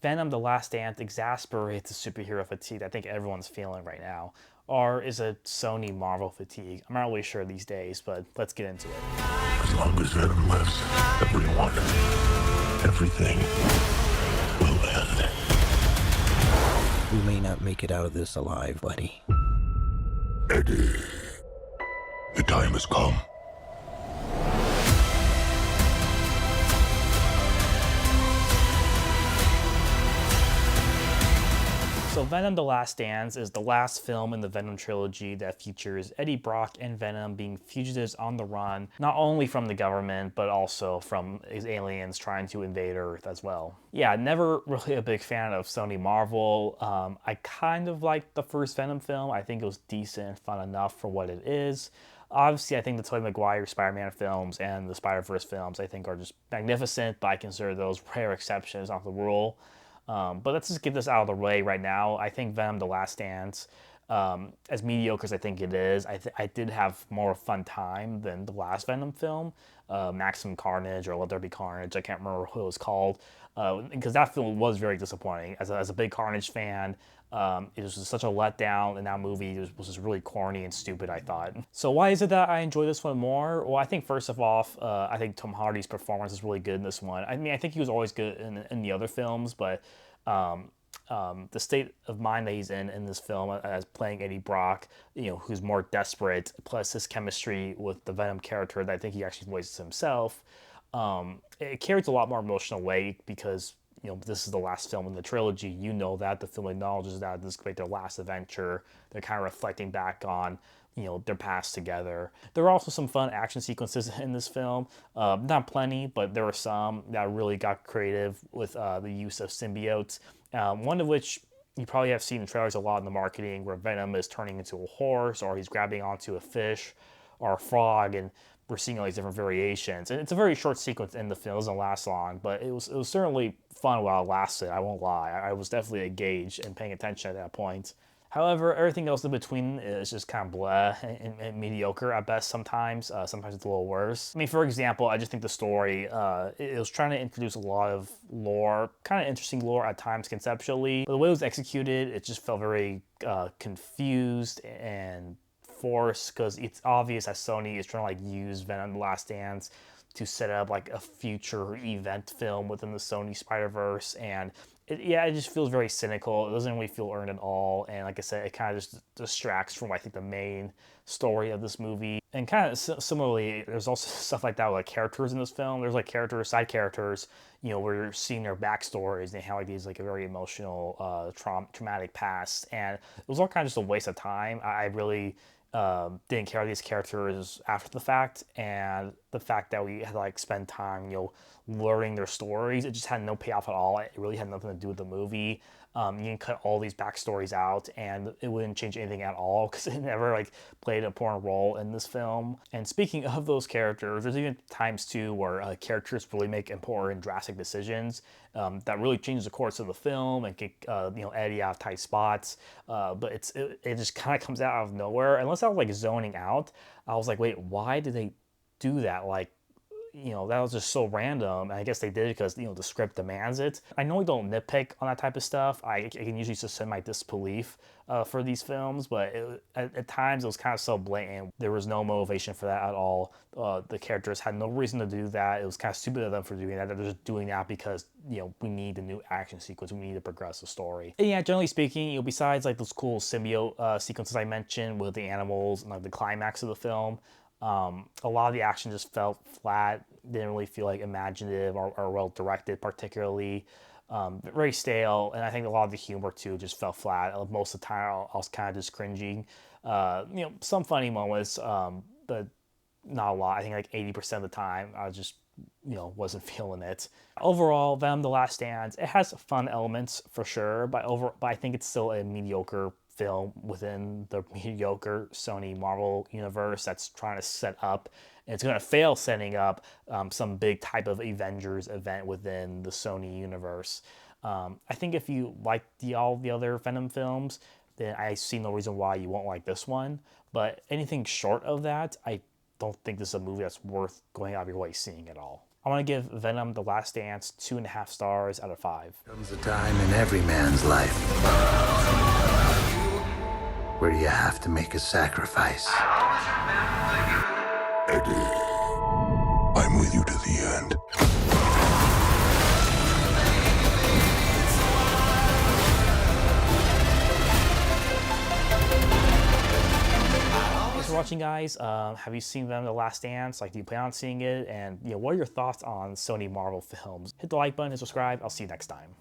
Venom: The Last Dance exasperates the superhero fatigue I think everyone's feeling right now. Or is it Sony Marvel fatigue? I'm not really sure these days, but let's get into it. As long as Venom lives, everyone, everything will end. We may not make it out of this alive, buddy. Eddie, the time has come. So Venom: The Last Dance is the last film in the Venom trilogy that features Eddie Brock and Venom being fugitives on the run, not only from the government, but also from aliens trying to invade Earth as well. Yeah, never really a big fan of Sony Marvel. I kind of liked the first Venom film. I think it was decent and fun enough for what it is. Obviously, I think the Tobey Maguire Spider-Man films and the Spider-Verse films I think are just magnificent, but I consider those rare exceptions, not the rule. But let's just get this out of the way right now. I think Venom: The Last Dance, as mediocre as I think it is, I did have more fun time than the last Venom film, Maximum Carnage or Let There Be Carnage. I can't remember what it was called, because that film was very disappointing. As a big Carnage fan, it was just such a letdown, and that movie was just really corny and stupid, I thought. So why is it that I enjoy this one more? Well, I think first of all, I think Tom Hardy's performance is really good in this one. I mean, I think he was always good in the other films, but um, the state of mind that he's in this film as playing Eddie Brock, who's more desperate, plus his chemistry with the Venom character that I think he actually voices himself, it carries a lot more emotional weight because this is the last film in the trilogy. You know that the film acknowledges that this is like their last adventure. They're kind of reflecting back on their past together. There are also some fun action sequences in this film. Not plenty, but there were some that really got creative with the use of symbiotes. One of which you probably have seen in trailers a lot in the marketing, where Venom is turning into a horse, or he's grabbing onto a fish or a frog, and we're seeing all these different variations. And it's a very short sequence in the film; it doesn't last long, but it was certainly fun while it lasted. I won't lie; I was definitely engaged and paying attention at that point. However, everything else in between is just kind of blah and mediocre at best sometimes. Sometimes it's a little worse. I mean, for example, I just think the story, it was trying to introduce a lot of lore, kind of interesting lore at times conceptually. But the way it was executed, it just felt very confused and forced, because it's obvious that Sony is trying to like use Venom: The Last Dance to set up like a future event film within the Sony Spider-Verse, and it just feels very cynical. It doesn't really feel earned at all, and like I said, it kind of just distracts from I think the main story of this movie. And kind of similarly, there's also stuff like that with like characters in this film. There's like side characters, where you're seeing their backstories, and they have like these like a very emotional, traumatic past, and it was all kind of just a waste of time. I really didn't care these characters after the fact, and the fact that we had to like spend time learning their stories, it just had no payoff at all. It really had nothing to do with the movie. You can cut all these backstories out and it wouldn't change anything at all, because it never like played an important role in this film. And speaking of those characters, there's even times too where characters really make important drastic decisions that really change the course of the film and get Eddie out of tight spots. But it just kind of comes out of nowhere. Unless I was like zoning out, I was like, wait, why did they do that? Like, that was just so random. And I guess they did it because, the script demands it. I know we don't nitpick on that type of stuff. I can usually suspend my disbelief for these films, but at times it was kind of so blatant. There was no motivation for that at all. The characters had no reason to do that. It was kind of stupid of them for doing that. They're just doing that because, we need a new action sequence. We need to progress the story. And yeah, generally speaking, besides like those cool symbiote sequences I mentioned with the animals and like the climax of the film, a lot of the action just felt flat, didn't really feel like imaginative or well directed, particularly. Very stale, and I think a lot of the humor too just felt flat. Most of the time, I was kind of just cringing. Some funny moments, but not a lot. I think like 80% of the time, I was just wasn't feeling it. Overall, Venom: The Last Dance, it has fun elements for sure, but I think it's still a mediocre film within the mediocre Sony Marvel universe that's trying to set up, and it's going to fail setting up some big type of Avengers event within the Sony universe. I think if you like all the other Venom films, then I see no reason why you won't like this one. But anything short of that, I don't think this is a movie that's worth going out of your way seeing at all. I want to give Venom: The Last Dance 2.5 stars out of 5. Comes a time in every man's life where you have to make a sacrifice. Eddie, I'm with you to the end. Thanks for watching, guys. Have you seen Venom: The Last Dance? Like, do you plan on seeing it? And what are your thoughts on Sony Marvel films? Hit the like button and subscribe. I'll see you next time.